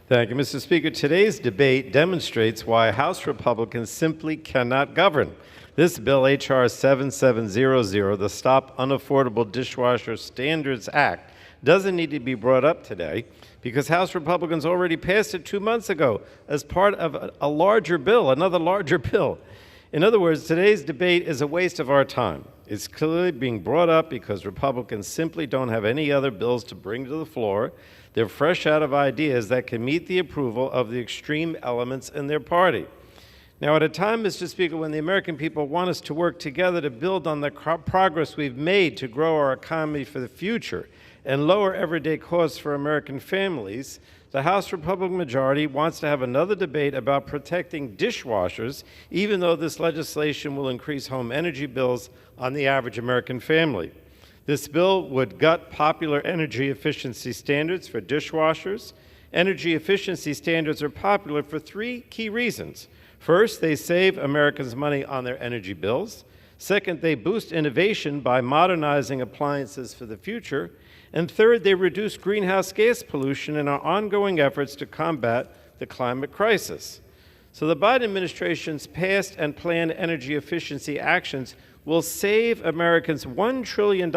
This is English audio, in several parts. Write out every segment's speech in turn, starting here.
Thank you, Mr. Speaker. Today's debate demonstrates why House Republicans simply cannot govern. This bill, H.R. 7700, the Stop Unaffordable Dishwasher Standards Act, doesn't need to be brought up today because House Republicans already passed it 2 months ago as part of a larger bill, another larger bill. In other words, today's debate is a waste of our time. It's clearly being brought up because Republicans simply don't have any other bills to bring to the floor. They're fresh out of ideas that can meet the approval of the extreme elements in their party. Now, at a time, Mr. Speaker, when the American people want us to work together to build on the progress we've made to grow our economy for the future and lower everyday costs for American families, the House Republican majority wants to have another debate about protecting dishwashers, even though this legislation will increase home energy bills on the average American family. This bill would gut popular energy efficiency standards for dishwashers. Energy efficiency standards are popular for three key reasons. First, they save Americans money on their energy bills. Second, they boost innovation by modernizing appliances for the future. And third, they reduce greenhouse gas pollution in our ongoing efforts to combat the climate crisis. So the Biden administration's past and planned energy efficiency actions will save Americans $1 trillion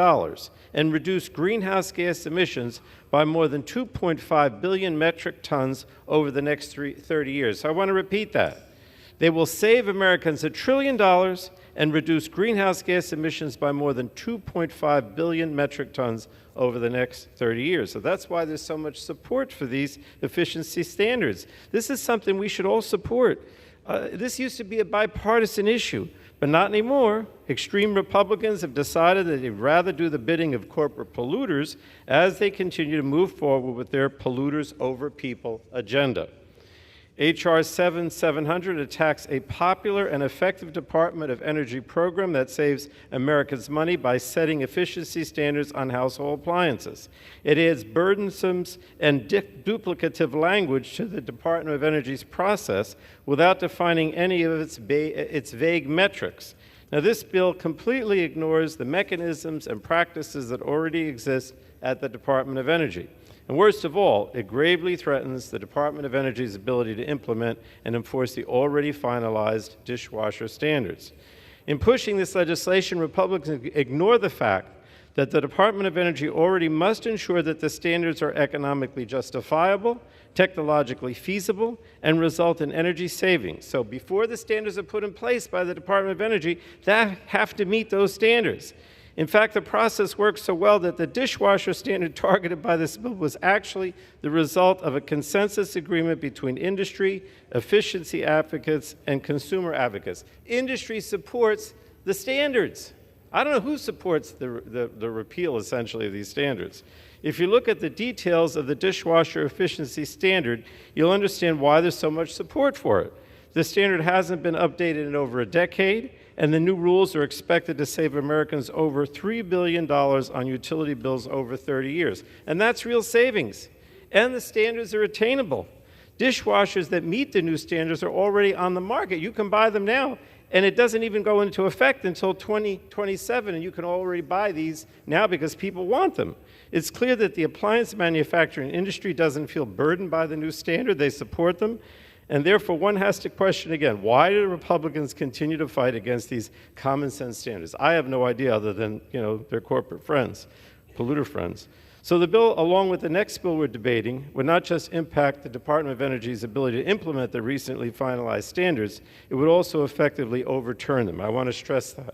and reduce greenhouse gas emissions by more than 2.5 billion metric tons over the next 30 years. So I want to repeat that. They will save Americans $1 trillion and reduce greenhouse gas emissions by more than 2.5 billion metric tons over the next 30 years. So that's why there's so much support for these efficiency standards. This is something we should all support. This used to be a bipartisan issue, but not anymore. Extreme Republicans have decided that they'd rather do the bidding of corporate polluters as they continue to move forward with their polluters over people agenda. H.R. 7700 attacks a popular and effective Department of Energy program that saves Americans money by setting efficiency standards on household appliances. It adds burdensome and duplicative language to the Department of Energy's process without defining any of its vague metrics. Now, this bill completely ignores the mechanisms and practices that already exist at the Department of Energy. And worst of all, it gravely threatens the Department of Energy's ability to implement and enforce the already finalized dishwasher standards. In pushing this legislation, Republicans ignore the fact that the Department of Energy already must ensure that the standards are economically justifiable, technologically feasible, and result in energy savings. So before the standards are put in place by the Department of Energy, they have to meet those standards. In fact, the process works so well that the dishwasher standard targeted by this bill was actually the result of a consensus agreement between industry, efficiency advocates, and consumer advocates. Industry supports the standards. I don't know who supports the repeal, essentially, of these standards. If you look at the details of the dishwasher efficiency standard, you'll understand why there's so much support for it. The standard hasn't been updated in over a decade, and the new rules are expected to save Americans over $3 billion on utility bills over 30 years. And that's real savings. And the standards are attainable. Dishwashers that meet the new standards are already on the market. You can buy them now, and it doesn't even go into effect until 2027, and you can already buy these now because people want them. It's clear that the appliance manufacturing industry doesn't feel burdened by the new standard. They support them. And therefore, one has to question again, why do Republicans continue to fight against these common sense standards? I have no idea other than, their corporate friends, polluter friends. So the bill, along with the next bill we're debating, would not just impact the Department of Energy's ability to implement the recently finalized standards, it would also effectively overturn them. I want to stress that.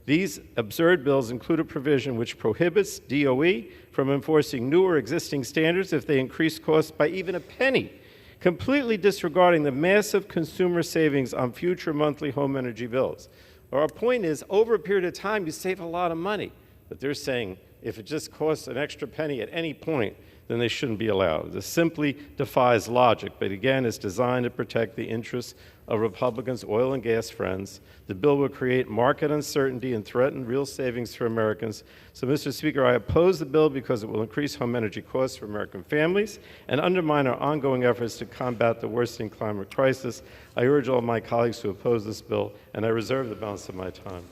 These absurd bills include a provision which prohibits DOE from enforcing new or existing standards if they increase costs by even a penny, completely disregarding the massive consumer savings on future monthly home energy bills. Our point is, over a period of time, you save a lot of money. But they're saying if it just costs an extra penny at any point, then they shouldn't be allowed. This simply defies logic, but again, is designed to protect the interests of Republicans' oil and gas friends. The bill will create market uncertainty and threaten real savings for Americans. So, Mr. Speaker, I oppose the bill because it will increase home energy costs for American families and undermine our ongoing efforts to combat the worsening climate crisis. I urge all my colleagues to oppose this bill, and I reserve the balance of my time.